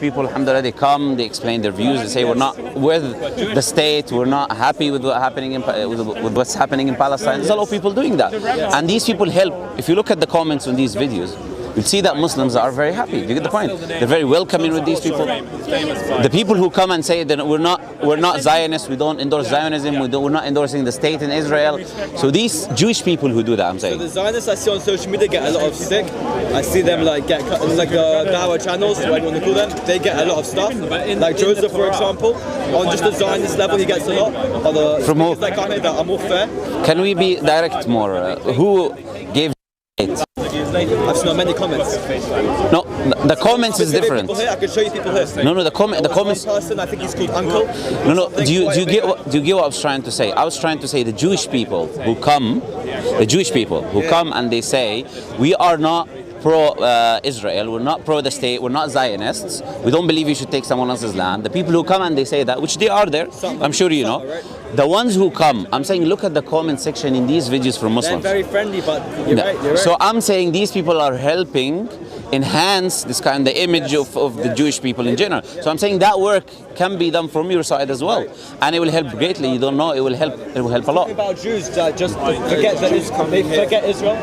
People, alhamdulillah, they come, they explain their views, they say we're not with the state, we're not happy with what's happening in Palestine. There's a lot of people doing that. And these people help. If you look at the comments on these videos, you'll see that Muslims are very happy. You get the point? They're very welcoming with these people. The people who come and say that we're not Zionists, we don't endorse Zionism, we're not endorsing the state in Israel. So these Jewish people who do that, I'm saying. So the Zionists I see on social media get a lot of stick. I see them get like the dawah channels, whatever you want to call them. They get a lot of stuff. Like Joseph, for example, on just the Zionist level, he gets a lot. From who? Like that are more fair. Can we be direct more? Who gave it? I've seen many comments. No, the comments is different. I could show you people here. No, the comments. One person, I think he's called Uncle. No. Do you get what I was trying to say? I was trying to say the Jewish people who come, come and they say we are not pro-Israel, we're not pro the state, we're not Zionists, we don't believe you should take someone else's land. The people who come and they say that, which they are there, I'm sure you know. The ones who come, I'm saying look at the comment section in these videos from Muslims. They're very friendly, but you're right. So I'm saying these people are helping enhance this kind of image of the Jewish people in general. So I'm saying that work can be done from your side as well, and it will help greatly. You don't know, it will help a lot. About Jews that just forget that they forget Israel.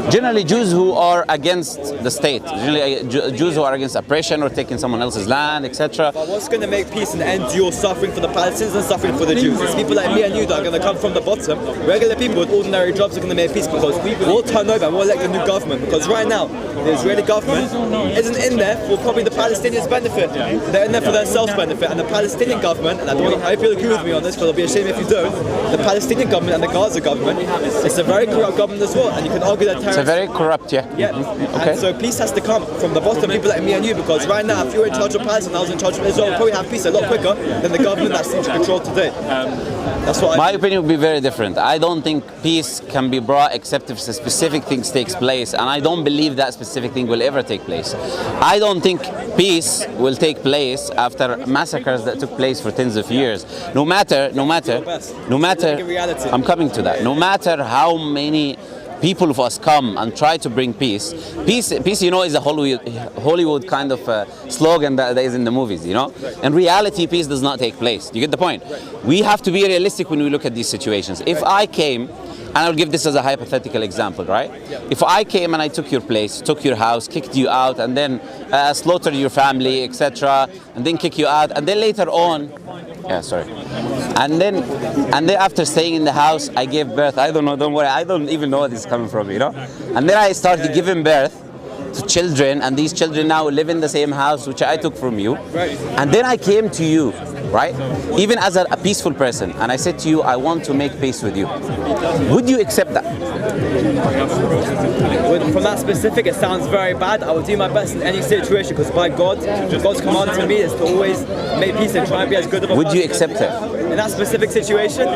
Generally, Jews who are against the state, generally Jews who are against oppression or taking someone else's land, etc. But what's going to make peace and end your suffering for the Palestinians and suffering for the Jews? It's people like me and you that are going to come from the bottom. Regular people with ordinary jobs are going to make peace because we'll turn over and we'll elect a new government. Because right now, the Israeli government isn't in there for probably the Palestinians' benefit. They're in there for their self-benefit. And the Palestinian government, and I hope you'll agree with me on this because it'll be a shame if you don't, the Palestinian government and the Gaza government, it's a very corrupt government as well. And you can argue that terrorists... It's a very corrupt, yeah. Okay. And so peace has to come from the bottom, people like me and you, because right now, if you're in charge of Palestine and I was in charge of Israel, we'll probably have peace a lot quicker than the government that's in control today. That's what my opinion would be very different. I don't think peace can be brought except if specific things takes place, and I don't believe that specific thing will ever take place. I don't think peace will take place after massacres that took place for tens of years. No matter, I'm coming to that. No matter how many people of us come and try to bring peace, you know, is a Hollywood kind of slogan that is in the movies, you know. In reality, peace does not take place. You get the point? We have to be realistic when we look at these situations. If I came, and I'll give this as a hypothetical example, right? If I came and I took your place, took your house, kicked you out, and then slaughtered your family, etc., and then kick you out, and then later on, and then after staying in the house, I gave birth. I don't know, don't worry, I don't even know where this is coming from, you know? And then I started giving birth to children, and these children now live in the same house which I took from you. And then I came to you, right? Even as a peaceful person, and I said to you, I want to make peace with you. Would you accept that? From that specific, it sounds very bad. I will do my best in any situation because by God's command to me is to always make peace and try and be as good of a person. Would you accept it? In that specific situation?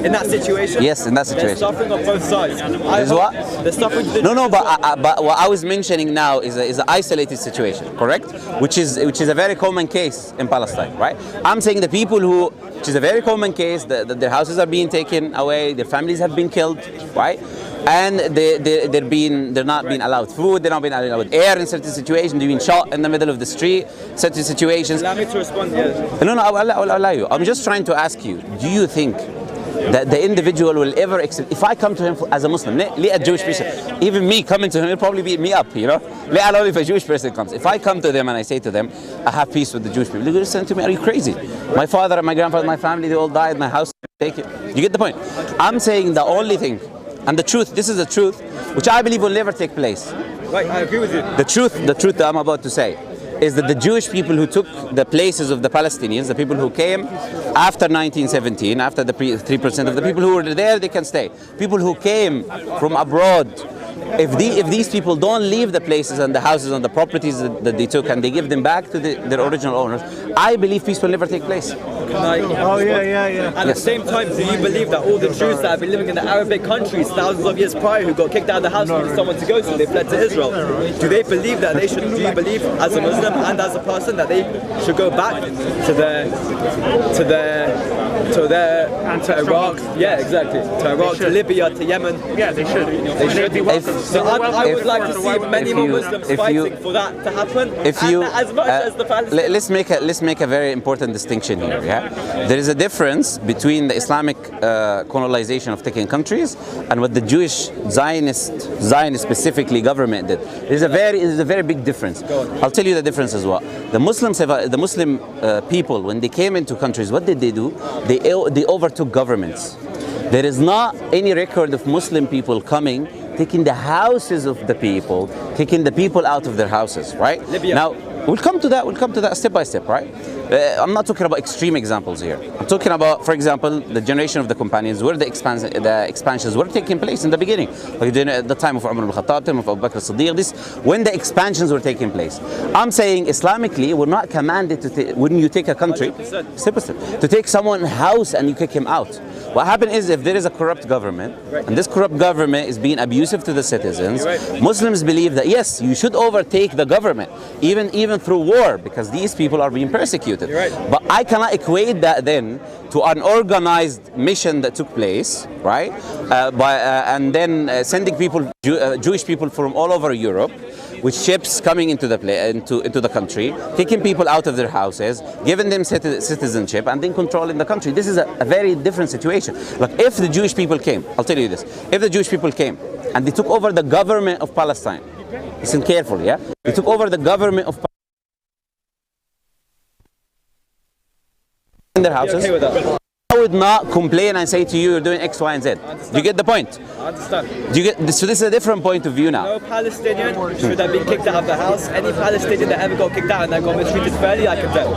In that situation? Yes, in that situation. There's suffering on both sides. There's what? There's suffering. No, but what I was mentioning now is an isolated situation, correct? Which is a very common case in Palestine, right? I'm saying the people which is a very common case, that their houses are being taken away, their families have been killed, right? And they're not being allowed food, they're not being allowed air in certain situations, they're being shot in the middle of the street, certain situations. Allow me to respond, yes. No, I'll allow you. I'm just trying to ask you, do you think that the individual will ever accept, if I come to him as a Muslim, let a Jewish person, even me coming to him, he'll probably beat me up, you know? Let alone if a Jewish person comes. If I come to them and I say to them, I have peace with the Jewish people, they're going to say to me, are you crazy? My father and my grandfather, my family, they all died, my house, take it. You get the point? I'm saying the only thing, and the truth, this is the truth, which I believe will never take place. Right, I agree with you. The truth that I'm about to say is that the Jewish people who took the places of the Palestinians, the people who came after 1917, after the 3% of the people who were there, they can stay. People who came from abroad, if these people don't leave the places and the houses and the properties that they took and they give them back to their original owners, I believe peace will never take place. At the same time, do you believe that all the Jews that have been living in the Arabic countries thousands of years prior who got kicked out of the house for someone to go to, they fled to Israel, do they believe that do you believe as a Muslim and as a person that they should go back to their to their, And to to Iraq. stronghold. Yeah, exactly. To Iraq, to should. Libya, to Yemen. Yeah, they should. They should. be welcome. So I would like to see many more Muslims fighting for that to happen. As much as the Palestinians. let's make a very important distinction here. Yeah, there is a difference between the Islamic colonization of taking countries and what the Jewish Zionist specifically government did. There's a very big difference. I'll tell you the difference as well. The Muslim people, when they came into countries, what did they do? They overtook governments. There is not any record of Muslim people coming, taking the houses of the people, taking the people out of their houses, right? Libya. Now, we'll come to that step by step, right? I'm not talking about extreme examples here. I'm talking about, for example, the generation of the companions, where the expansions were taking place in the beginning. Like at the time of Umar al-Khattab, time of Abu Bakr as-Siddiq, when the expansions were taking place. I'm saying Islamically, we're not commanded to, when you take a country, step by step, to take someone's house and you kick him out. What happens is, if there is a corrupt government, and this corrupt government is being abusive to the citizens, Muslims believe that yes, you should overtake the government, even through war, because these people are being persecuted. But I cannot equate that then to an organized mission that took place, right? And then sending people, Jewish people from all over Europe, with ships coming into the country, taking people out of their houses, giving them citizenship, and then controlling the country. This is a very different situation. Like if the Jewish people came, I'll tell you this, if the Jewish people came and they took over the government of Palestine, listen carefully, yeah? They took over the government of Palestine in their houses. Okay with that? I would not complain and say to you, you're doing X, Y, and Z. Do you get the point? I understand. So this is a different point of view now. No Palestinian should have been kicked out of the house. Any Palestinian that ever got kicked out and that got mistreated fairly, I can tell.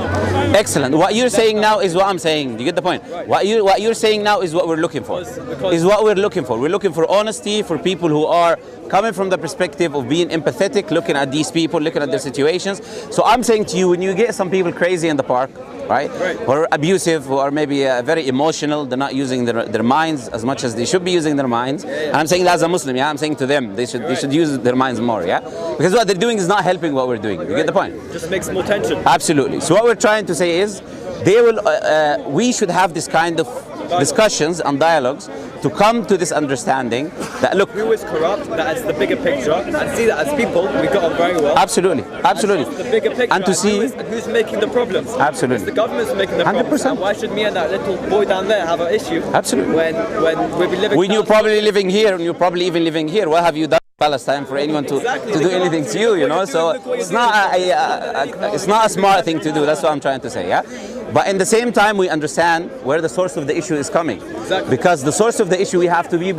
Excellent. What you're saying now is what I'm saying. Do you get the point? Right. What you're saying now is what we're looking for. Is what we're looking for. We're looking for honesty, for people who are coming from the perspective of being empathetic, looking at these people, looking at their situations. So I'm saying to you, when you get some people crazy in the park, right? Or abusive, or maybe very emotional, they're not using their minds as much as they should be using their minds. And I'm saying that as a Muslim, yeah, I'm saying to them, they should use their minds more, yeah? Because what they're doing is not helping what we're doing. You get the point? Just makes more tension. Absolutely. So what we're trying to say is, we should have this kind of discussions and dialogues to come to this understanding that, look, who is corrupt, that is the bigger picture, and see that as people we got on very well. Absolutely, absolutely. The bigger picture, and to see who's making the problems. Absolutely. It's the government's making the problems. 100%. And why should me and that little boy down there have an issue? Absolutely. When we'll be living. When you're probably living here, and you're probably even living here, what have you done in Palestine for anyone to do anything to you? You know, so it's not a smart thing to do. That's what I'm trying to say. Yeah. But in the same time, we understand where the source of the issue is coming. Exactly. Because the source of the issue, we have to be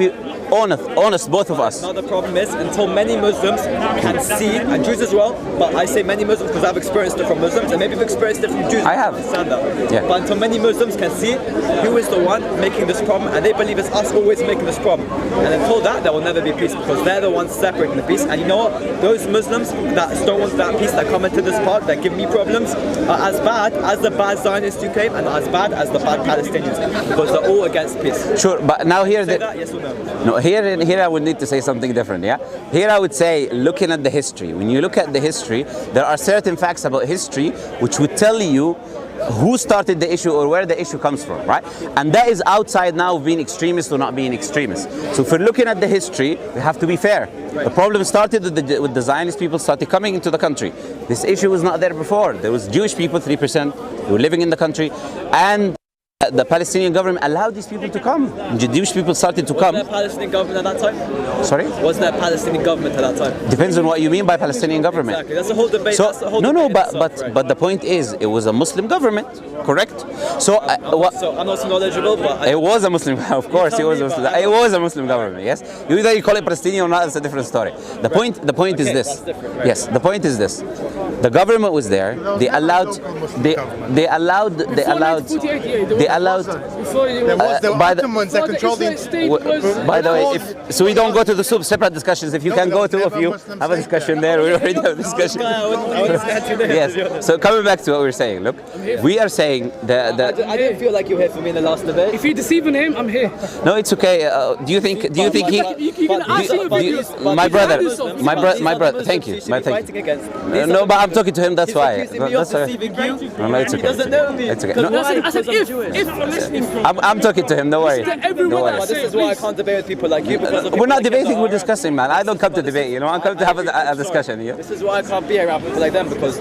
honest, both of us. Now the problem is, until many Muslims can see, and Jews as well, but I say many Muslims because I've experienced it from Muslims, and maybe you've experienced it from Jews. I have. Understand that. Yeah. But until many Muslims can see who is the one making this problem, and they believe it's us always making this problem. And until that, there will never be peace, because they're the ones separating the peace. And you know what? Those Muslims that don't want that peace, that come into this park, that give me problems, are as bad as the bad Zionists who came, and as bad as the bad Palestinians, because they're all against peace. Sure, but now here, Yes or no? No, here I would need to say something different, yeah? Here I would say, looking at the history, when you look at the history, there are certain facts about history which would tell you who started the issue or where the issue comes from, right? And that is outside now of being extremist or not being extremist. So if we're looking at the history, we have to be fair. Right. The problem started with the Zionist people started coming into the country. This issue was not there before. There was Jewish people, 3%, who were living in the country, and the Palestinian government allowed these people to come. Jewish people started to come. Was there a Palestinian government at that time? Sorry? Was there a Palestinian government at that time? Depends on what you mean by Palestinian government. Exactly. That's the whole debate. So, that's the whole no, debate but the point is, it was a Muslim government, correct? So, so I'm not so knowledgeable, but it was a Muslim, of course, it was a Muslim. It was a Muslim government. Yes, either you call it Palestinian or not, it's a different story. The point is this. Right. Yes, the point is this. The government was there. They allowed. There was the Ottomans that controlled the By the way, so we don't go to the separate discussions. If you can go to, if you have a discussion there, we already have a discussion. Yes. So coming back to what we're saying, look, we are saying that I didn't feel like you were here for me in the last debate. If you're deceiving him, I'm here. No, it's okay. Do you think he? My brother. Thank you. No, but I'm talking to him. That's why. That's why. No, it's okay. He doesn't know me. It's okay. No, I said if you're listening from, I'm talking to him. Don't worry. everyone Don't worry. But this is why I can't debate with people like you because of We're not people like you debating. that We're are- discussing, man. I don't come to debate. You know, I come to have a discussion. This is why I can't be around people like them because